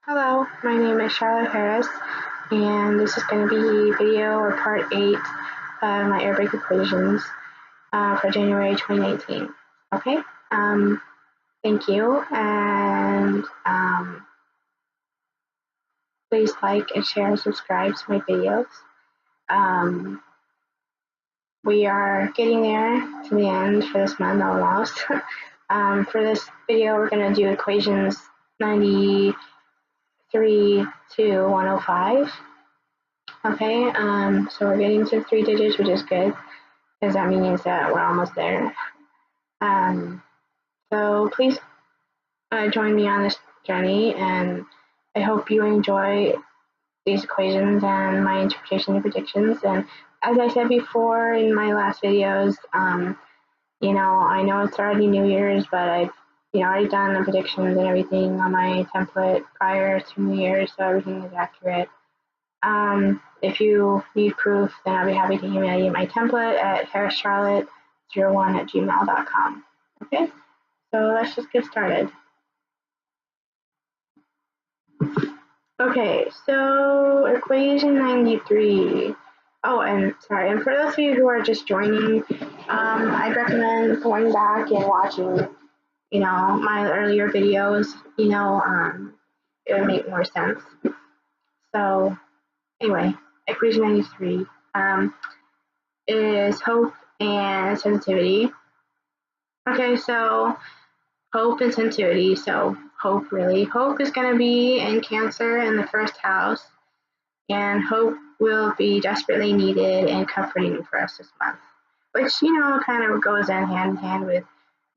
Hello, my name is Charlotte Harris, and this is going to be video or part 8 of my Arabic equations for January 2019. Okay, um, thank you, and please like and share and subscribe to my videos. Um, we are getting there to the end for this month almost. For this video, we're going to do equations 93 to 105. Okay, so we're getting to 3 digits, which is good because that means that we're almost there. Um, so please join me on this journey, and I hope you enjoy these equations and my interpretation and predictions. And as I said before in my last videos, I know it's already New Year's, but I've already done the predictions and everything on my template prior to New Year's, so everything is accurate. If you need proof, then I'll be happy to email you my template at harrischarlotte01@gmail.com. Okay, so let's just get started. Okay, so equation 93. Oh, and sorry, and for those of you who are just joining, I'd recommend going back and watching, my earlier videos. It would make more sense. So anyway, equation 93. Is hope and sensitivity. Okay, so hope and sensitivity. So hope is going to be in Cancer in the first house, and hope will be desperately needed and comforting for us this month, which kind of goes hand in hand with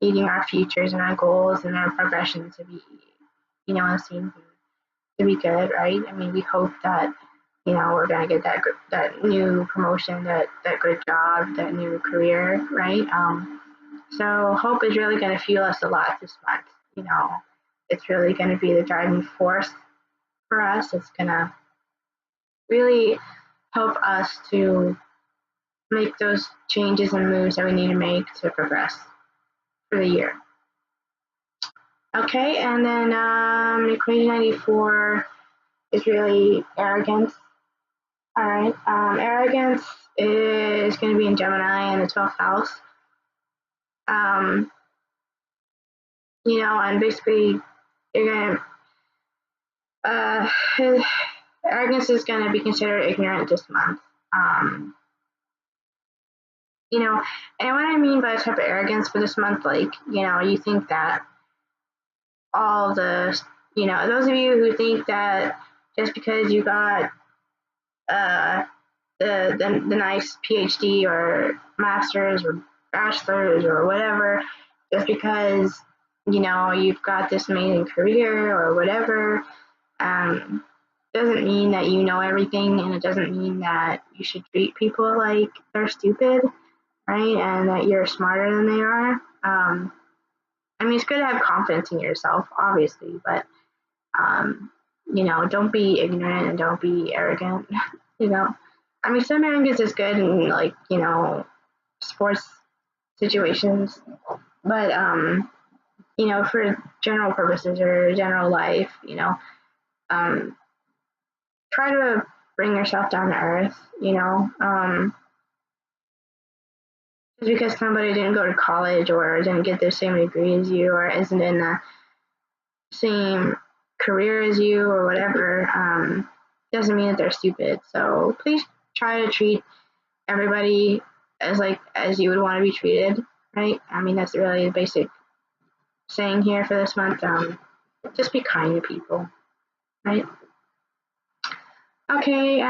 needing our futures and our goals and our progression to be, seen to be good, right? I mean, we hope that we're gonna get that new promotion, that good job, that new career, right? So hope is really gonna fuel us a lot this month. It's really gonna be the driving force for us. It's gonna really help us to make those changes and moves that we need to make to progress for the year. Okay, and then equation 94 is really arrogance. All right. Arrogance is going to be in Gemini in the 12th house. And basically, you're going to, arrogance is going to be considered ignorant this month. And what I mean by the type of arrogance for this month, you think that all the, those of you who think that just because you got the nice PhD or master's or bachelor's or whatever, just because you've got this amazing career or whatever, doesn't mean that you know everything, and it doesn't mean that you should treat people like they're stupid, right? And that you're smarter than they are. I mean, it's good to have confidence in yourself, obviously, but don't be ignorant and don't be arrogant. I mean, some arrogance is good in sports situations, but for general purposes or general life, try to bring yourself down to earth. Just because somebody didn't go to college or didn't get the same degree as you or isn't in the same career as you or whatever, doesn't mean that they're stupid. So please try to treat everybody as you would want to be treated, right? I mean, that's really the basic saying here for this month. Just be kind to people, right? Okay,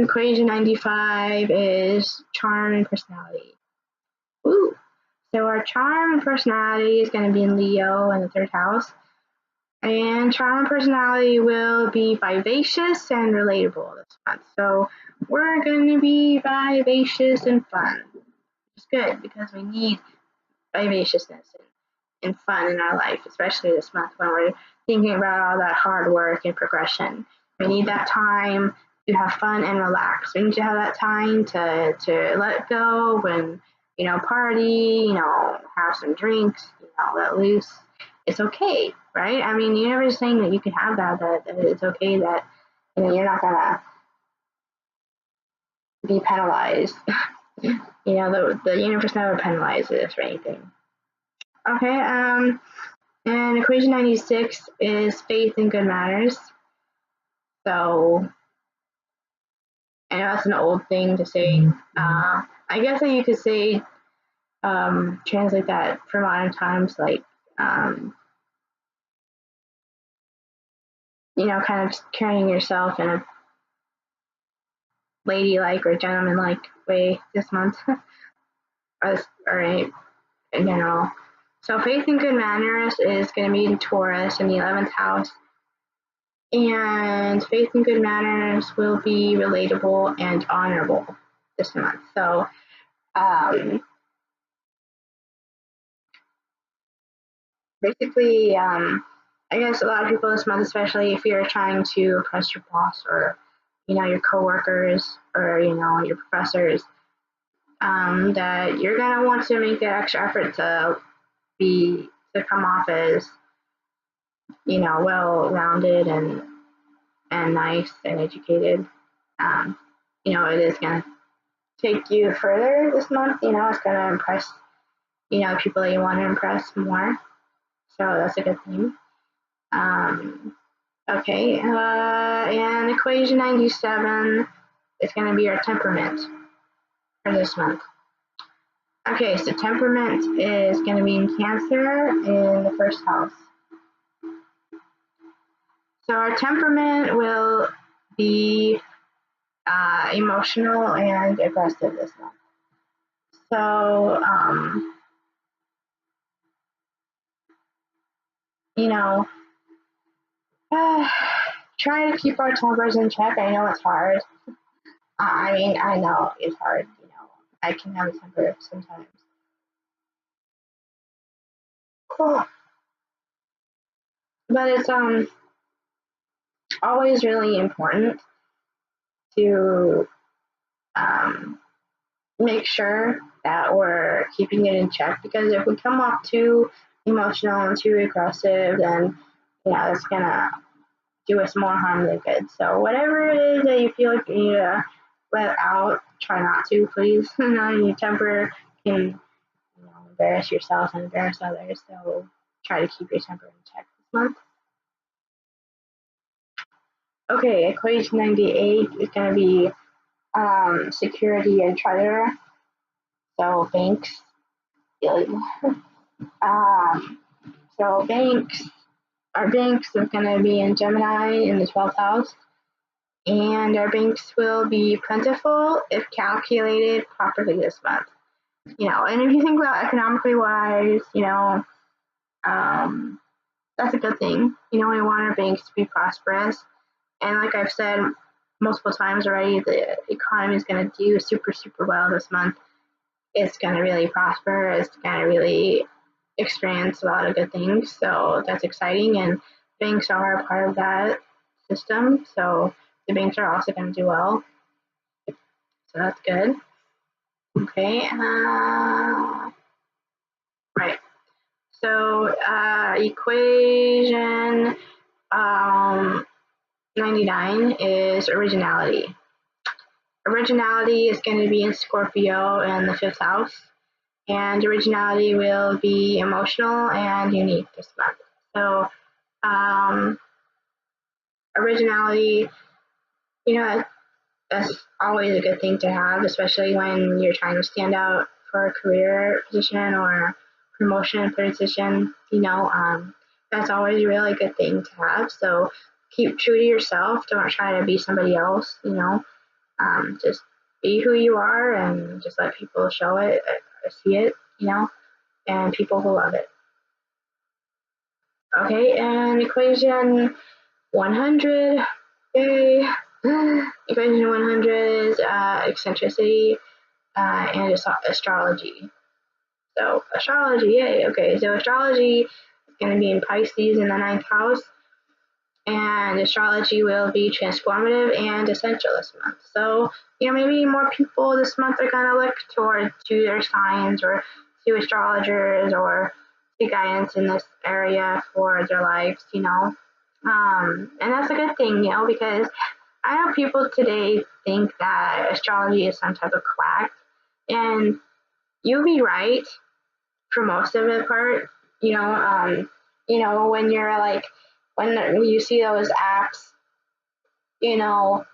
equation 95 is charm and personality. Ooh, so our charm and personality is going to be in Leo in the third house. And charm and personality will be vivacious and relatable this month. So we're going to be vivacious and fun. It's good because we need vivaciousness and fun in our life, especially this month when we're thinking about all that hard work and progression. We need that time to have fun and relax. We need to have that time to let go and, party, have some drinks, let loose. it's okay, right? I mean, you're never saying that you can have that it's okay, that you're not gonna be penalized. The universe never penalizes for anything. Okay, and equation 96 is faith in good manners. So I know that's an old thing to say. I guess that you could say, translate that for modern times, like, kind of carrying yourself in a ladylike or gentlemanlike way this month, or in general. So faith in good manners is going to be in Taurus in the 11th house. And faith in good manners will be relatable and honorable this month. So, basically, I guess a lot of people this month, especially if you're trying to impress your boss or, your coworkers or, your professors, that you're going to want to make the extra effort to come off as, well-rounded and nice and educated. It is going to take you further this month. It's going to impress, people that you want to impress more. So that's a good thing. Okay, and equation 97 is going to be our temperament for this month. Okay, so temperament is going to be in Cancer in the first house. So our temperament will be emotional and aggressive this month. So, try to keep our tempers in check. I know it's hard. I know it's hard. I can have a temper sometimes. Cool. But it's always really important to make sure that we're keeping it in check, because if we come off too emotional and too aggressive, then that's gonna do us more harm than good. So whatever it is that you feel like you need to let out, try not to, please. Your temper can embarrass yourself and embarrass others. So try to keep your temper in check this month. Okay, equation 98 is going to be security and treasurer. So banks. So our banks are going to be in Gemini in the 12th house. And our banks will be plentiful if calculated properly this month. And if you think about economically wise, that's a good thing. We want our banks to be prosperous. And like I've said multiple times already, the economy is going to do super, super well this month. It's going to really prosper. It's going to really experience a lot of good things. So that's exciting. And banks are a part of that system. So the banks are also going to do well. So that's good. Okay. Right. So equation 99 is originality. Originality is going to be in Scorpio in the 5th house. And originality will be emotional and unique this month. So originality, that's always a good thing to have, especially when you're trying to stand out for a career position or promotion position. That's always a really good thing to have. So keep true to yourself. Don't try to be somebody else. Just be who you are and just let people show it, see it. And people will love it. Okay, and equation 100. Yay. Equation 100 is eccentricity and astrology. So astrology, yay. Okay, so astrology is going to be in Pisces in the 9th house, and astrology will be transformative and essential this month. So maybe more people this month are going to look to their signs or to astrologers or to guidance in this area for their lives, you know. And that's a good thing, you know, because I know people today think that astrology is some type of quack, and you'll be right for most of the part. You know, when you're like when you see those apps, you know,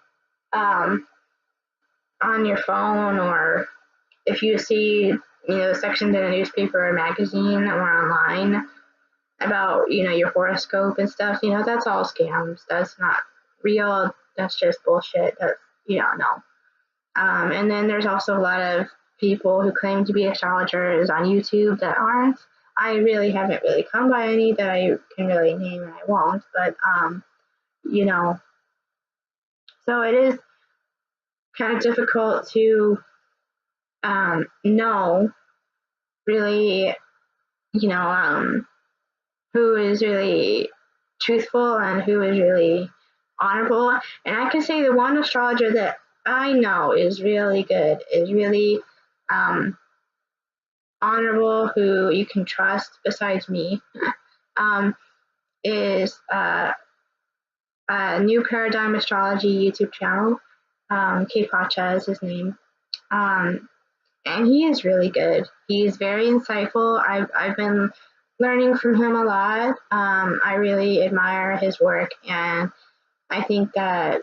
um, on your phone, or if you see, you know, sections in a newspaper or magazine or online about, you know, your horoscope and stuff, you know, that's all scams. That's not real. That's just bullshit. That's, you know, no. And then there's also a lot of people who claim to be astrologers on YouTube that aren't. I really haven't really come by any that I can really name, and I won't. But you know, so it is kind of difficult to know really, you know, who is really truthful and who is really honorable. And I can say the one astrologer that I know is really good, is really um, honorable, who you can trust besides me, um, is a New Paradigm Astrology YouTube channel. K Pacha is his name. Um, and he is really good. He's very insightful. I've been learning from him a lot. I really admire his work, and I think that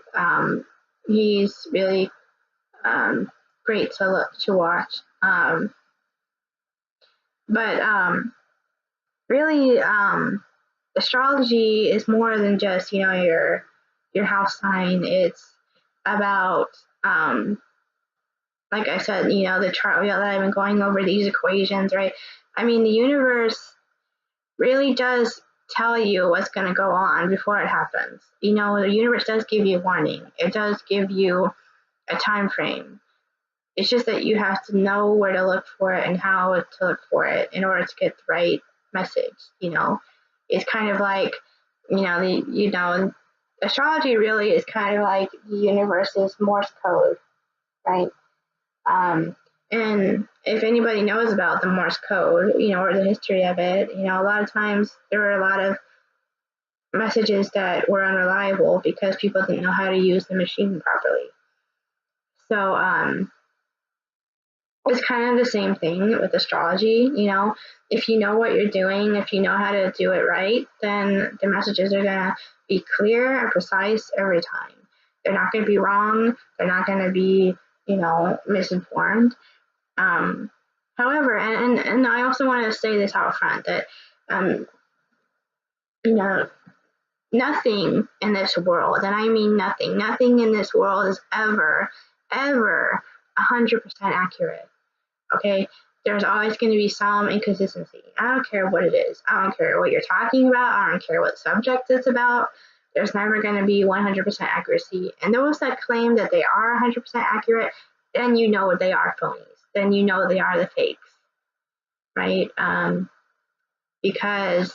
he's really great to look to watch. But really, astrology is more than just, you know, your house sign. It's about like I said, you know, the chart that I've been going over, these equations, right? I mean, the universe really does tell you what's going to go on before it happens. You know, the universe does give you a warning. It does give you a time frame. It's just that you have to know where to look for it and how to look for it in order to get the right message. You know, it's kind of like, astrology really is kind of like the universe's Morse code, right? And if anybody knows about the Morse code, you know, or the history of it, you know, a lot of times there were a lot of messages that were unreliable because people didn't know how to use the machine properly. So it's kind of the same thing with astrology. You know, if you know what you're doing, if you know how to do it right, then the messages are going to be clear and precise every time. They're not going to be wrong. They're not going to be, you know, misinformed. However, and I also want to say this out front that, you know, nothing in this world, and I mean nothing, nothing in this world is ever 100% accurate. Okay, there's always going to be some inconsistency. I don't care what it is. I don't care what you're talking about. I don't care what subject it's about. There's never going to be 100% accuracy. And those that claim that they are 100% accurate, then you know they are phonies. Then you know they are the fakes, right? Because,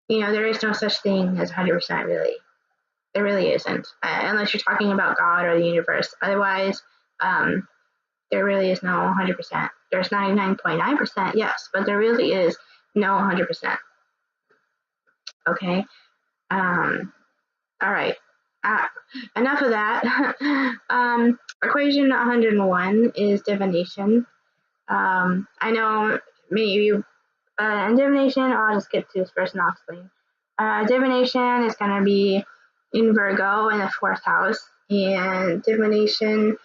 you know, there is no such thing as 100% really. There really isn't, unless you're talking about God or the universe. Otherwise, there really is no 100%. There's 99.9%, yes, but there really is no 100%. Okay. All right. Enough of that. Equation 101 is divination. I know maybe in divination, I'll just get to this first and I'll explain. Divination is going to be in Virgo in the 4th house, and divination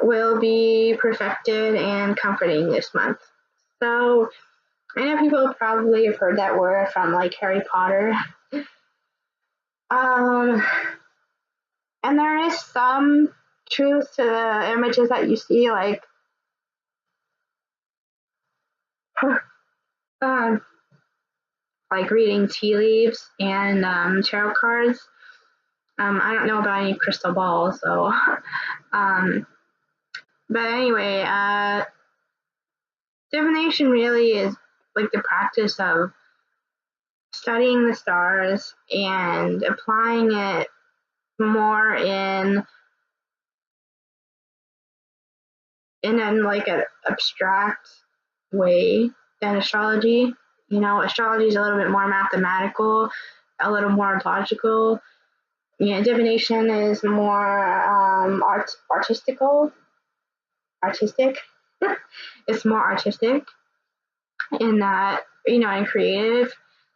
will be perfected and comforting this month. So I know people probably have heard that word from like Harry Potter. And there is some truth to the images that you see, like um, like reading tea leaves and tarot cards. I don't know about any crystal balls, so but anyway, divination really is like the practice of studying the stars and applying it more in like an abstract way than astrology. You know, astrology is a little bit more mathematical, a little more logical. You know, divination is more artistic. It's more artistic in that, you know, and creative.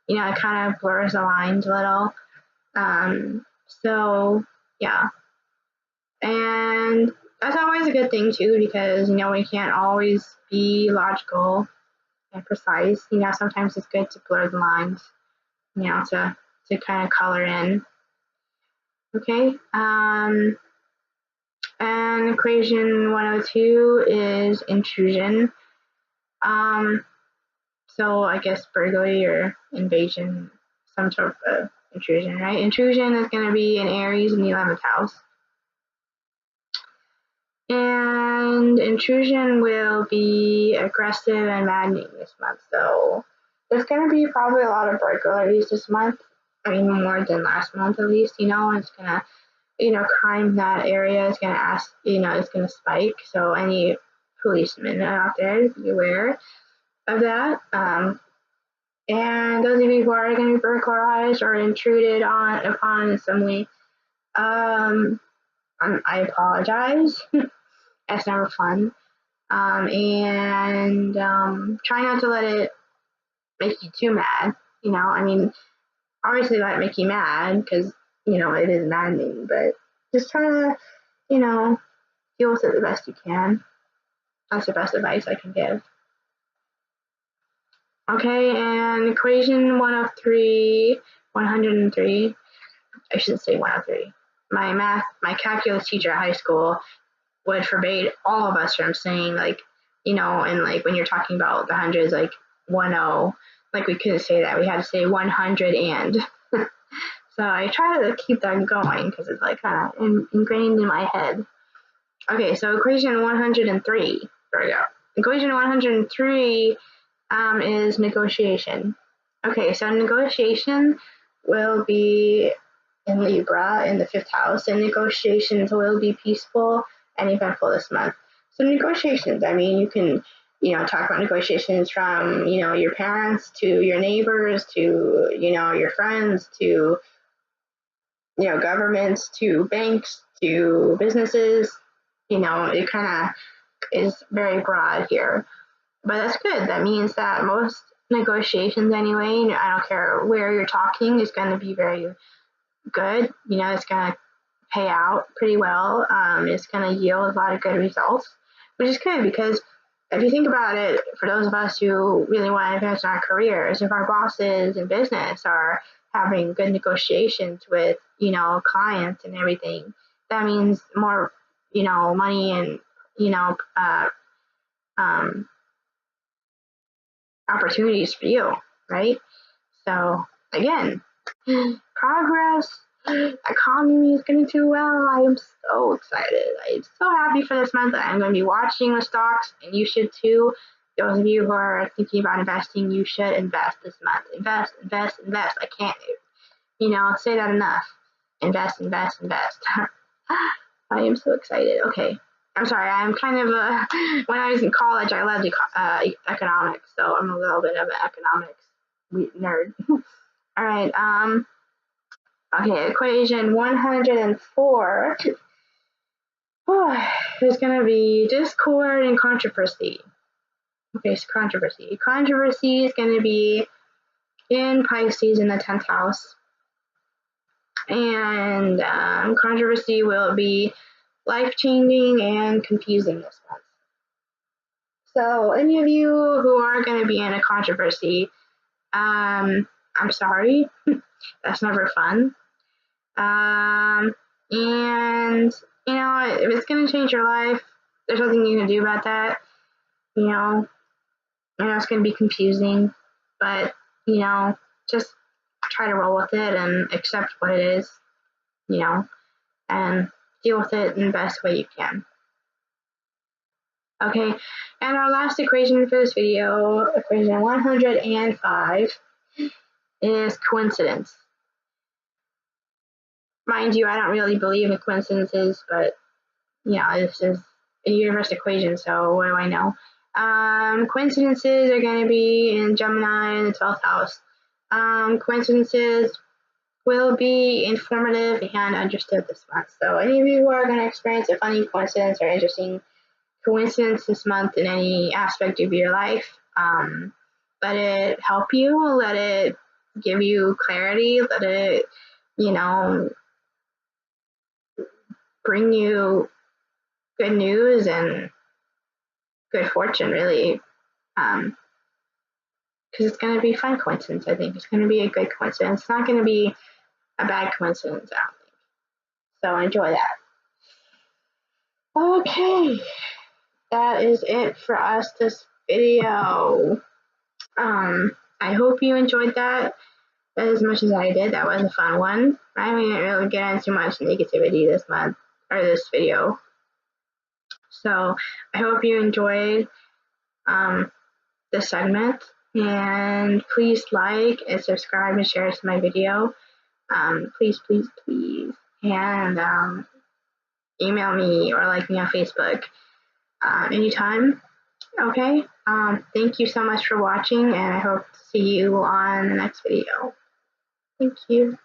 You know, it kind of blurs the lines a little. So yeah, and that's always a good thing too, because you know we can't always be logical and precise. You know, sometimes it's good to blur the lines. You know, to kind of color in. Okay. And equation 102 is intrusion. So I guess burglary or invasion, some sort of intrusion, right? Intrusion is going to be in Aries in the 11th house. And intrusion will be aggressive and maddening this month. So there's going to be probably a lot of burglaries this month. I mean, more than last month at least, you know, it's going to, you know, crime in that area is going to ask, you know, it's going to spike. So any policemen out there, be aware of that. And those of you who are going to be burglarized or intruded upon in some way, I apologize. That's never fun. And try not to let it make you too mad. You know, I mean, obviously let it make you mad because, you know, it is maddening, but just try to, you know, deal with it the best you can. That's the best advice I can give. Okay, and equation 103, I shouldn't say 103. My calculus teacher at high school would forbade all of us from saying, like, you know, and like when you're talking about the hundreds, like 10, like we couldn't say that. We had to say 100 and. So I try to keep that going because it's like kind of ingrained in my head. Okay, so equation 103. There we go. Equation 103 is negotiation. Okay, so negotiation will be in Libra in the 5th house, and negotiations will be peaceful and eventful this month. So negotiations, I mean, you can, you know, talk about negotiations from, you know, your parents to your neighbors to, you know, your friends to, you know, governments to banks to businesses. You know, it kind of is very broad here. But that's good. That means that most negotiations anyway, I don't care where you're talking, is going to be very good. You know, it's going to pay out pretty well. It's going to yield a lot of good results, which is good because if you think about it, for those of us who really want to advance in our careers, if our bosses in business are having good negotiations with, you know, clients and everything, that means more, you know, money and, you know, opportunities for you, right? So again, progress, economy is going to do well. I am so excited. I'm so happy for this month. I'm going to be watching the stocks, and you should too. Those of you who are thinking about investing, you should invest this month. Invest, invest, invest. I can't, you know, say that enough. Invest, invest, invest. I am so excited. Okay. I'm sorry, I'm kind of when I was in college, I loved economics, so I'm a little bit of an economics nerd. All right, okay, equation 104 is going to be discord and controversy. Okay, so controversy. Controversy is going to be in Pisces in the 10th house. And controversy will be life-changing and confusing this month. So any of you who are going to be in a controversy, I'm sorry. That's never fun. And, you know, if it's going to change your life, there's nothing you can do about that. You know, it's going to be confusing, but, you know, just try to roll with it and accept what it is, you know, and deal with it in the best way you can. Okay, and our last equation for this video, equation 105, is coincidence. Mind you, I don't really believe in coincidences, but, you know, this is a universe equation, so what do I know? Coincidences are going to be in Gemini in the 12th house. Coincidences will be informative and understood this month. So any of you who are going to experience a funny coincidence or interesting coincidence this month in any aspect of your life, let it help you, let it give you clarity, let it, bring you good news and good fortune, really. Because it's going to be a fun coincidence, I think. It's going to be a good coincidence. It's not going to be a bad coincidence, I don't think. So enjoy that. Okay, that is it for us this video. I hope you enjoyed that as much as I did. That was a fun one. I didn't really get into much negativity this month, or this video. So I hope you enjoyed this segment, and please like and subscribe and share to my video. Please, please, please. And email me or like me on Facebook anytime. Okay. Thank you so much for watching, and I hope to see you on the next video. Thank you.